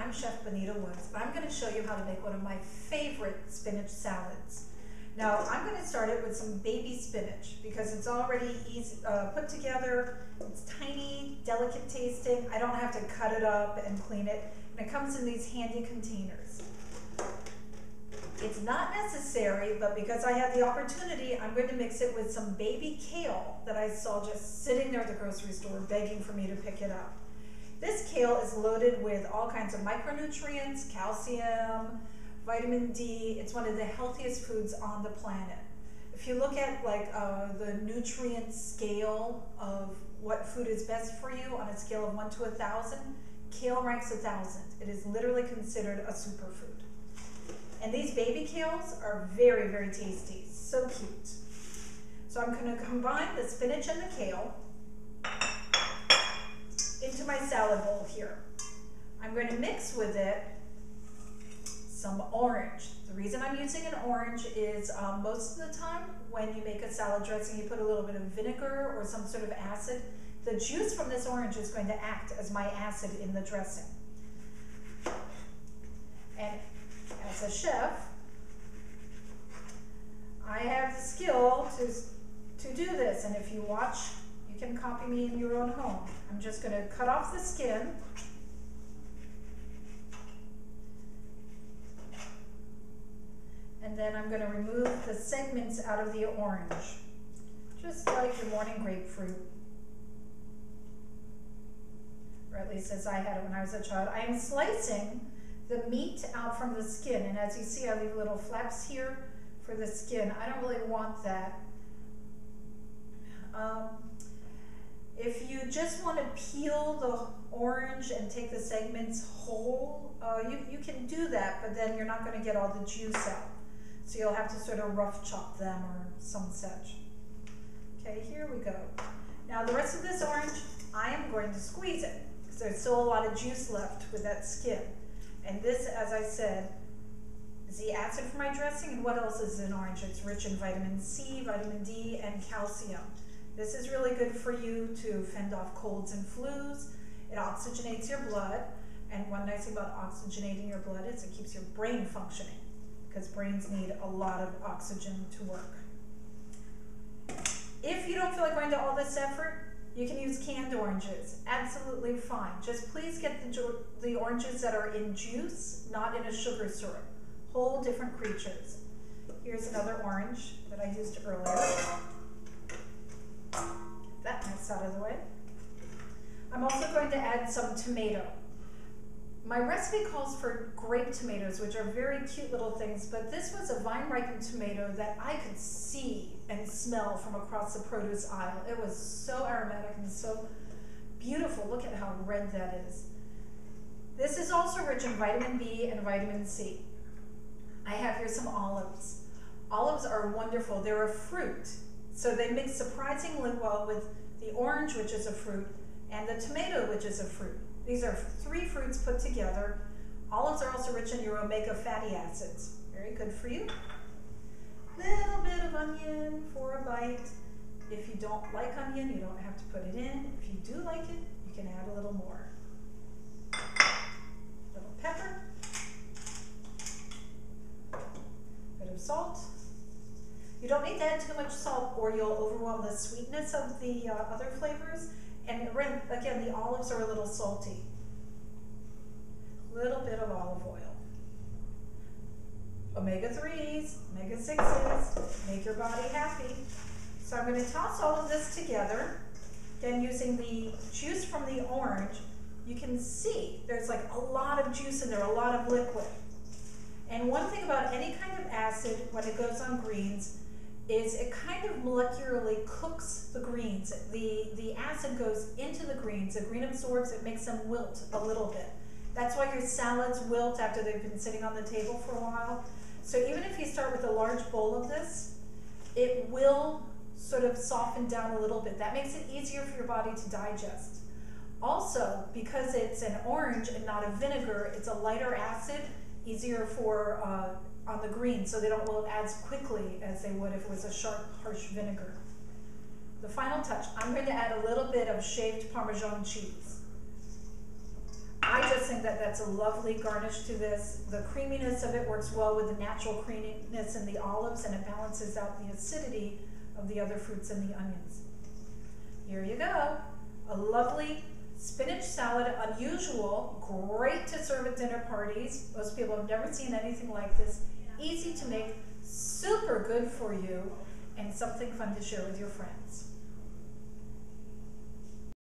I'm Chef Benita Woods. I'm going to show you how to make one of my favorite spinach salads. Now, I'm going to start it with some baby spinach because it's already easy, put together. It's tiny, delicate tasting. I don't have to cut it up and clean it. And it comes in these handy containers. It's not necessary, but because I had the opportunity, I'm going to mix it with some baby kale that I saw just sitting there at the grocery store begging for me to pick it up. This kale is loaded with all kinds of micronutrients, calcium, vitamin D. It's one of the healthiest foods on the planet. If you look at the nutrient scale of what food is best for you on a scale of 1 to 1,000, kale ranks 1,000. It is literally considered a superfood. And these baby kales are very, very tasty, so cute. So I'm going to combine the spinach and the kale into my salad bowl here. I'm going to mix with it some orange. The reason I'm using an orange is most of the time when you make a salad dressing, you put a little bit of vinegar or some sort of acid. The juice from this orange is going to act as my acid in the dressing. And as a chef, I have the skill to do this, and if you watch, you can copy me in your own home. I'm just going to cut off the skin. And then I'm going to remove the segments out of the orange, just like your morning grapefruit, or at least as I had it when I was a child. I am slicing the meat out from the skin, and as you see, I leave little flaps here for the skin. I don't really want that. If you just want to peel the orange and take the segments whole, you can do that, but then you're not going to get all the juice out. So you'll have to sort of rough chop them or some such. Okay, here we go. Now the rest of this orange, I am going to squeeze it because there's still a lot of juice left with that skin. And this, as I said, is the acid for my dressing. And what else is in orange? It's rich in vitamin C, vitamin D, and calcium. This is really good for you to fend off colds and flus. It oxygenates your blood. And one nice thing about oxygenating your blood is it keeps your brain functioning, because brains need a lot of oxygen to work. If you don't feel like going to all this effort, you can use canned oranges. Absolutely fine. Just please get the oranges that are in juice, not in a sugar syrup. Whole different creatures. Here's another orange that I used earlier. Get that mess out of the way. I'm also going to add some tomato. My recipe calls for grape tomatoes, which are very cute little things, but this was a vine-ripened tomato that I could see and smell from across the produce aisle. It was so aromatic and so beautiful. Look at how red that is. This is also rich in vitamin B and vitamin C. I have here some olives. Olives are wonderful. They're a fruit, so they mix surprisingly well with the orange, which is a fruit, and the tomato, which is a fruit. These are 3 fruits put together. Olives are also rich in your omega fatty acids. Very good for you. Little bit of onion for a bite. If you don't like onion, you don't have to put it in. If you do like it, you can add a little more. Little pepper. Bit of salt. You don't need to add too much salt or you'll overwhelm the sweetness of the other flavors. And again, the olives are a little salty. Little bit of olive oil. Omega-3s, omega-6s, make your body happy. So I'm going to toss all of this together. Then using the juice from the orange, you can see there's like a lot of juice in there, a lot of liquid. And one thing about any kind of acid when it goes on greens is it kind of molecularly cooks the greens. The acid goes into the greens, the green absorbs it, makes them wilt a little bit. That's why your salads wilt after they've been sitting on the table for a while. So even if you start with a large bowl of this, it will sort of soften down a little bit. That makes it easier for your body to digest. Also, because it's an orange and not a vinegar, it's a lighter acid, easier for on the greens, so they don't wilt as quickly as they would if it was a sharp, harsh vinegar. The final touch, I'm going to add a little bit of shaved Parmesan cheese. I just just think that that's a lovely garnish to this. The creaminess of it works well with the natural creaminess in the olives, and it balances out the acidity of the other fruits and the onions. Here you go, a lovely spinach salad, unusual, great to serve at dinner parties. Most people have never seen anything like this. Easy to make, super good for you, and something fun to share with your friends.